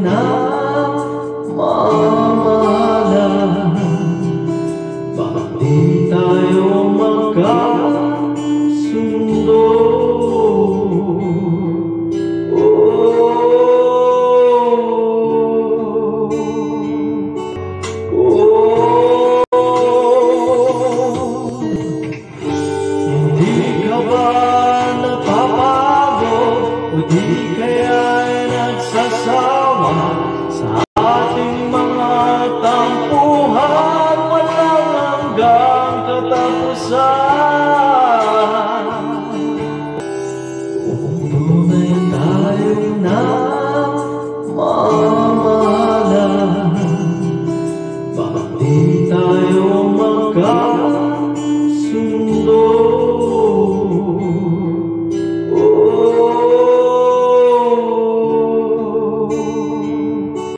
na mamahalan. Bakit di tayo magkasundo? Hindi ka ba napapagod? O di